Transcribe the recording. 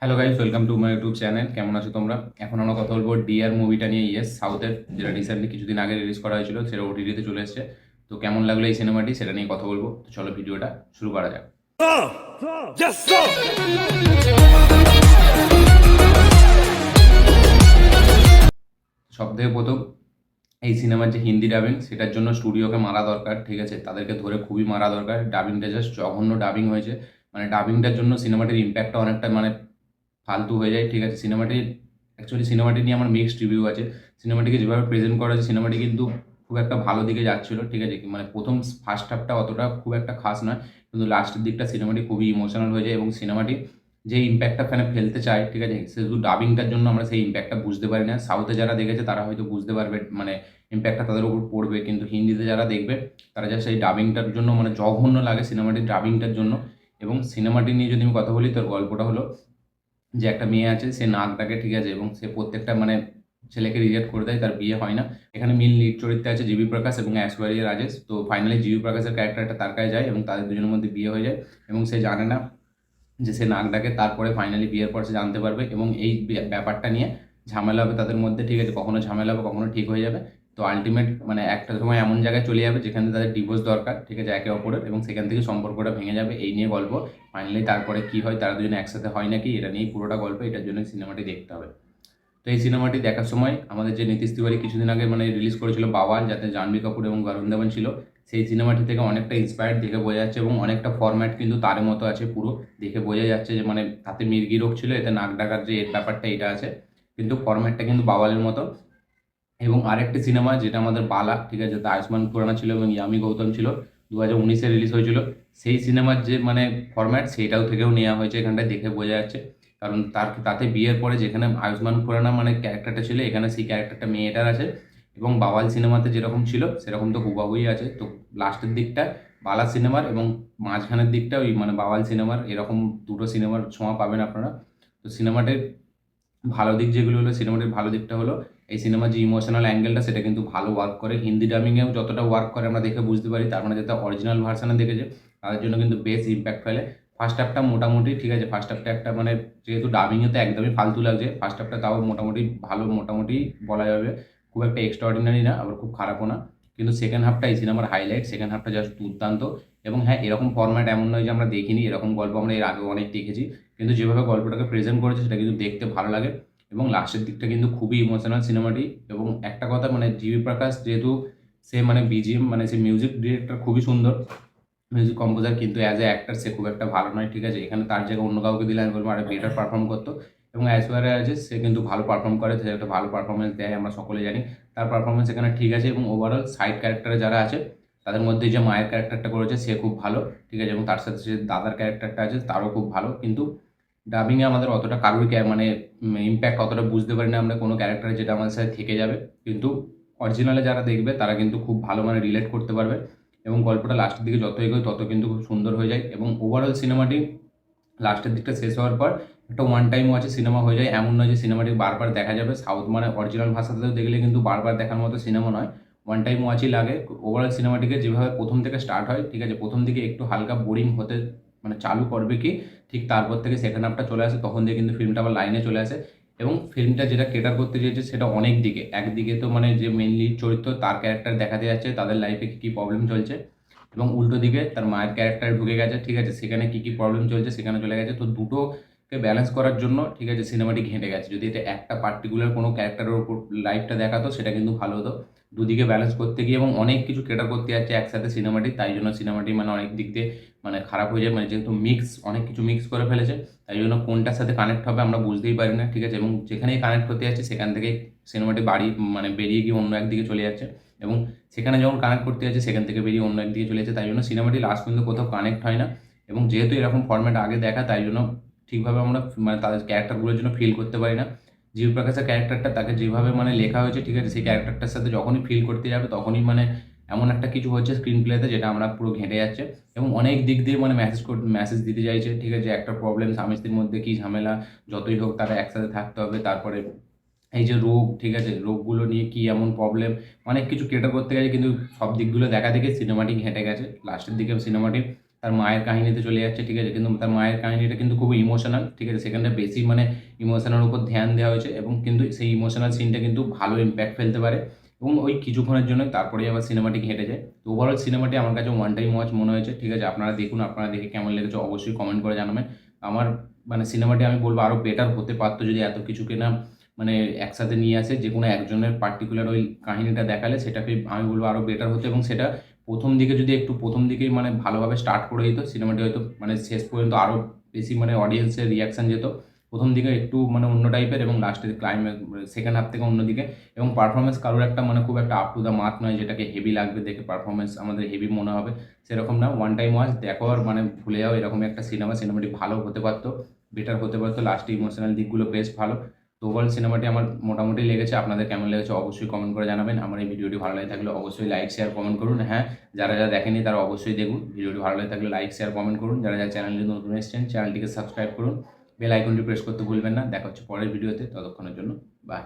Hello guys, welcome to my YouTube channel. কেমন আছো তোমরা? এখন আমরা কথা বলবো ডিয়ার মুভিটা নিয়ে। ইয়েস, সাউথের, যেটা রিসেন্টলি কিছুদিন আগে রিলিজ করা হয়েছিল, সেটা ওটিটিতে চলে এসেছে। তো কেমন লাগলো এই সিনেমাটি, সেটা নিয়ে কথা বলবো। তো চলো ভিডিওটা শুরু করা যাক। সব থেকে প্রথম, এই সিনেমার যে হিন্দি ডাবিং, সেটার জন্য স্টুডিওকে মারা দরকার। ঠিক আছে, তাদেরকে ধরে খুবই মারা দরকার। ডাবিংটা জাস্ট জঘন্য ডাবিং হয়েছে। মানে ডাবিংটার জন্য সিনেমাটির ইম্প্যাক্টটা অনেকটা মানে ফালতু হয়ে যায়। ঠিক আছে, সিনেমাটি নিয়ে আমার মিক্সড রিভিউ আছে। সিনেমাটিকে যেভাবে প্রেজেন্ট করা হয়েছে, সিনেমাটি কিন্তু খুব একটা ভালো দিকে যাচ্ছিল। ঠিক আছে, মানে প্রথম ফার্স্ট হাফটা অতটা খুব একটা খাস নয়, কিন্তু লাস্টের দিকটা সিনেমাটি খুবই ইমোশনাল হয়ে যায় এবং সিনেমাটি যে ইম্প্যাক্টটা ফ্যানে ফেলতে চায়, ঠিক আছে, শুধু ডাবিংটার জন্য আমরা সেই ইম্প্যাক্টটা বুঝতে পারি না। সাউথে যারা দেখেছে তারা হয়তো বুঝতে পারবে, মানে ইম্প্যাক্টটা তাদের উপর পড়বে, কিন্তু হিন্দিতে যারা দেখবে তারা জাস্ট সেই ডাবিংটার জন্য মানে জঘন্য লাগে সিনেমাটির ডাবিংটার জন্য। এবং সিনেমাটি নিয়ে যদি আমি কথা বলি, তোর গল্পটা হলো যে একটা মেয়ে আছে, সে নাক ডাকে, ঠিক আছে, এবং সে প্রত্যেকটা মানে ছেলেকে রিজেক্ট করে দেয়, তার বিয়ে হয় না। এখানে মেন লিড চরিত্রে আছে জিবি প্রকাশ এবং ঐশ্বরিয়া রাজেশ। তো ফাইনালি জিবি প্রকাশের ক্যারেক্টারটা তার কাছে যায় এবং তাদের দুজনের মধ্যে বিয়ে হয়ে যায় এবং সে জানে না যে সে নাক ডাকে। তারপরে ফাইনালি বিয়ের পর সে জানতে পারবে এবং এই ব্যাপারটা নিয়ে ঝামেলা হবে তাদের মধ্যে। ঠিক আছে, কখনো ঝামেলা হবে, কখনো ঠিক হয়ে যাবে। তো আলটিমেট মানে একটা সময় এমন জায়গায় চলে যাবে যেখানে তাদের ডিভোর্স দরকার, ঠিক আছে, একে অপরের, এবং সেখান থেকে সম্পর্কটা ভেঙে যাবে। এই নিয়ে গল্প। ফাইনালি তারপরে কি হয়, তারা দুজনে একসাথে হয় নাকি, এটা নিয়েই পুরোটা গল্প। এটার জন্য সিনেমাটি দেখতে হবে। তো এই সিনেমাটি দেখার সময় আমাদের যে নীতিশ তিওয়ারি কিছুদিন আগে মানে রিলিজ করেছিল বাওয়াল, যাতে জাহ্নবী কাপুর এবং বরুণ ধাওয়ান ছিল, সেই সিনেমাটি থেকে অনেকটা ইন্সপায়ার্ড দেখে বোঝা যাচ্ছে এবং অনেকটা ফরম্যাট কিন্তু তার মতো আছে পুরো। দেখে বোঝা যাচ্ছে যে মানে তাতে মির্গি রোগ ছিল, এতে নাক ডাকার যে এর ব্যাপারটা এটা আছে, কিন্তু ফরম্যাটটা কিন্তু বাওয়ালের মতো। এবং আরেকটি সিনেমা যেটা আমাদের বালা, ঠিক আছে, যাতে আয়ুষ্মান খুরানা ছিল এবং ইয়ামি গৌতম ছিল, 2019-এ রিলিজ হয়েছিল। সেই সিনেমার যে মানে ফরম্যাট, সেইটাও থেকেও নেওয়া হয়েছে এখানটায়, দেখে বোঝা যাচ্ছে। কারণ তাতে বিয়ের পরে যেখানে আয়ুষ্মান খুরানা মানে ক্যারেক্টারটা ছিল, এখানে সেই ক্যারেক্টারটা মেয়েটার আছে। এবং বাওয়াল সিনেমাতে যেরকম ছিল সেরকম তো হুবাহুই আছে। তো লাস্টের দিকটা বালা সিনেমার এবং মাঝখানের দিকটা ওই মানে বাওয়াল সিনেমার, এরকম দুটো সিনেমার ছোঁয়া পাবেন আপনারা। তো সিনেমাটির ভালো দিক যেগুলো হলো, সিনেমাটির ভালো দিকটা হলো এই সিনেমার যে ইমোশনাল অ্যাঙ্গেলটা, সেটা কিন্তু ভালো ওয়ার্ক করে। হিন্দি ডাবিংয়েও যতটা ওয়ার্ক করে আমরা দেখে বুঝতে পারি, তার মানে যাতে অরিজিনাল ভার্সানে দেখেছে তাদের জন্য কিন্তু বেশ ইম্প্যাক্ট ফেলে। ফার্স্ট হাফটা মোটামুটি ঠিক আছে, ফার্স্ট হাফটা একটা মানে যেহেতু ডাবিংয়ে তো একদমই ফালতু লাগছে, ফার্স্ট হাফটা তাও মোটামুটি ভালো, মোটামুটি বলা যাবে। খুব একটা এক্সট্রাঅর্ডিনারি না, আবার খুব খারাপও না। কিন্তু সেকেন্ড হাফটা এই সিনেমার হাইলাইট, সেকেন্ড হাফটা জাস্ট দুর্দান্ত। এবং হ্যাঁ, এরকম ফরম্যাট এমন নয় যে আমরা দেখিনি, এরকম গল্প আমরা এর আগেও অনেক দেখেছি, কিন্তু যেভাবে গল্পটাকে প্রেজেন্ট করেছে সেটা কিন্তু দেখতে ভালো লাগে। এবং লাস্টের দিকটা কিন্তু খুবই ইমোশনাল সিনেমাটি। এবং একটা কথা মানে জিবি প্রকাশ যেহেতু সে মানে বিজিএম মানে সে মিউজিক ডিরেক্টর খুবই সুন্দর, মিউজিক কম্পোজার, কিন্তু অ্যাজ এ অ্যাক্টর সে খুব একটা ভালো নয়। ঠিক আছে, এখানে তার জায়গায় অন্য কাউকে দিলে আমি বলবো আরো বেটার পারফর্ম করতো। এবং ঐশ্বরিয়া রাজেশ সে কিন্তু ভালো পারফর্ম করে, সে একটা ভালো পারফরমেন্স দেয়, আমরা সকলে জানি। তার পারফরমেন্স এখানে ঠিক আছে। এবং ওভারঅল সাইড ক্যারেক্টারে যারা আছে তাদের মধ্যে যে মায়ের ক্যারেক্টারটা করেছে সে খুব ভালো, ঠিক আছে, এবং তার সাথে যে দাদার ক্যারেক্টারটা আছে তারও খুব ভালো। কিন্তু ডাবিংয়ে আমাদের অতটা কারোর মানে ইম্প্যাক্ট অতটা বুঝতে পারি না আমরা কোনো ক্যারেক্টারে, যেটা আমাদের সাথে থেকে যাবে। কিন্তু অরিজিনালে যারা দেখবে তারা কিন্তু খুব ভালো মানে রিলেট করতে পারবে। এবং গল্পটা লাস্টের দিকে যত এগোয় তত কিন্তু খুব সুন্দর হয়ে যায়। এবং ওভারঅল সিনেমাটি লাস্টের দিকটা শেষ হওয়ার পর একটা ওয়ান টাইম ওয়াচে সিনেমা হয়ে যায়। এমন নয় যে সিনেমাটি বারবার দেখা যাবে। সাউথ মানে অরিজিনাল ভাষাতেও দেখলে কিন্তু বারবার দেখার মতো সিনেমা নয়, ওয়ান টাইম ওয়াচই লাগে। ওভারঅল সিনেমাটিকে যেভাবে প্রথম থেকে স্টার্ট হয়, ঠিক আছে, প্রথম দিকে একটু হালকা বোরিং হতে মানে চালু করবে কি, ঠিক তারপর থেকে সেকেন্ড হাফটা চলে আসে, তখন দিয়ে কিন্তু ফিল্মটা আবার লাইনে চলে আসে। এবং ফিল্মটা যেটা কেটার করতে চেয়েছে সেটা অনেক দিকে, একদিকে তো মানে যে মেনলি চরিত্র তার ক্যারেক্টার দেখাতে যাচ্ছে, তাদের লাইফে কী কী প্রবলেম চলছে, এবং উল্টো দিকে তার মায়ের ক্যারেক্টার ঢুকে গেছে, ঠিক আছে, সেখানে কী কী প্রবলেম চলছে সেখানে চলে গেছে। তো দুটোকে ব্যালেন্স করার জন্য, ঠিক আছে, সিনেমাটি ঘেঁটে গেছে। যদি এটা একটা পার্টিকুলার কোনো ক্যারেক্টারের উপর লাইফটা দেখাতো সেটা কিন্তু ভালো হতো। দুদিকে ব্যালেন্স করতে গিয়ে এবং অনেক কিছু কেটার করতে যাচ্ছে একসাথে সিনেমাটি, তাই জন্য সিনেমাটি মানে অনেক দিক দিয়ে মানে খারাপ হয়ে যায়। মানে যেহেতু অনেক কিছু মিক্স করে ফেলেছে, তাই জন্য কোনটার সাথে কানেক্ট হবে আমরা বুঝতেই পারি না, ঠিক আছে, এবং যেখানেই কানেক্ট করতে যাচ্ছে সেখান থেকে সিনেমাটি মানে বেরিয়ে গিয়ে অন্য একদিকে চলে যাচ্ছে। এবং সেখানে যখন কানেক্ট করতে যাচ্ছে সেখান থেকে বেরিয়ে অন্য একদিকে চলে যাচ্ছে, তাই জন্য সিনেমাটি লাস্ট পর্যন্ত কোথাও কানেক্ট হয় না। এবং যেহেতু এরকম ফর্ম্যাট আগে দেখা, তাই জন্য ঠিকভাবে আমরা মানে তাদের ক্যারেক্টারগুলোর জন্য ফিল করতে পারি না। জিউ প্রকাশের ক্যারেক্টারটা তাকে যেভাবে মানে লেখা হয়েছে, ঠিক আছে, সেই ক্যারেক্টারটার সাথে যখনই ফিল করতে যাবে তখনই মানে এমন একটা কিছু হচ্ছে স্ক্রিন প্লেতে যেটা আমরা পুরো ঘেঁটে যাচ্ছে। এবং অনেক দিক দিয়ে মানে মেসেজ দিতে চাইছে, ঠিক আছে, একটা প্রবলেম, স্বামী স্ত্রীর মধ্যে কী ঝামেলা, যতই হোক তারা একসাথে থাকতে হবে। তারপরে এই যে রোগ, ঠিক আছে, রোগগুলো নিয়ে কী এমন প্রবলেম, অনেক কিছু ক্রিয়েটার করতে গেছে, কিন্তু সব দিকগুলো দেখা দেখে সিনেমাটি ঘেঁটে গেছে। লাস্টের দিকে সিনেমাটি তার মায়ের কাহিনীতে চলে যাচ্ছে, ঠিক আছে, কিন্তু তার মায়ের কাহিনীটা কিন্তু খুব ইমোশনাল, ঠিক আছে, সেখানে বেশি মানে ইমোশনাল উপর ধ্যান দেওয়া হয়েছে এবং কিন্তু সেই ইমোশনাল সিনটা কিন্তু ভালো ইম্প্যাক্ট ফেলতে পারে এবং ওই কিছুক্ষণের জন্য তারপরেই আবার সিনেমাটি হেঁটে যায়। তো ওভারঅল সিনেমাটি আমার কাছে ওয়ান টাইম ওয়াচ মনে হয়েছে, ঠিক আছে। আপনারা দেখুন, আপনারা দেখে কেমন লেগেছে অবশ্যই কমেন্ট করে জানাবেন। আমার মানে সিনেমাটি আমি বলবো আরও বেটার হতে পারতো যদি এত কিছুকে না মানে একসাথে নিয়ে আসে, যে কোনো একজনের পার্টিকুলার ওই কাহিনীটা দেখালে সেটাকে আমি বলবো আরও বেটার হতো এবং সেটা প্রথম দিকে যদি একটু প্রথম দিকেই মানে ভালোভাবে স্টার্ট করে দিত সিনেমাটি, হয়তো মানে শেষ পর্যন্ত আরও বেশি মানে অডিয়েন্সের রিয়াকশান যেত। প্রথম দিকে একটু মানে অন্য টাইপের এবং লাস্টের ক্লাইম্যাক্স সেকেন্ড হাফ থেকে অন্যদিকে, এবং পারফরমেন্স কারোর একটা মানে খুব একটা আপ টু দ্য মার্ক নয় যেটাকে হেভি লাগবে দেখে পারফরমেন্স আমাদের হেভি মনে হবে, সেরকম না। ওয়ান টাইম ওয়াচ দেখো আর মানে ভুলে যাও এরকমই একটা সিনেমাটি ভালো হতে পারতো, বেটার হতে পারতো, লাস্টে ইমোশনাল দিকগুলো বেশ ভালো। তো ওভারঅল সিনেমাটি আমার মোটামুটি লেগেছে। আপনাদের কেমন লেগেছে অবশ্যই কমেন্ট করে জানাবেন। আমার এই ভিডিওটি ভালো লাগে থাকলে অবশ্যই লাইক শেয়ার কমেন্ট করুন। হ্যাঁ, যারা যারা দেখেনি তারা অবশ্যই দেখুন। ভিডিওটি ভালো লাগে থাকলে লাইক শেয়ার কমেন্ট করুন। যারা যারা চ্যানেলটি নতুন এসেছেন চ্যানেলটিকে সাবস্ক্রাইব করুন, বেল আইকনটি প্রেস করতে ভুলবেন না। দেখা হচ্ছে পরের ভিডিওতে, ততক্ষণের জন্য বাই।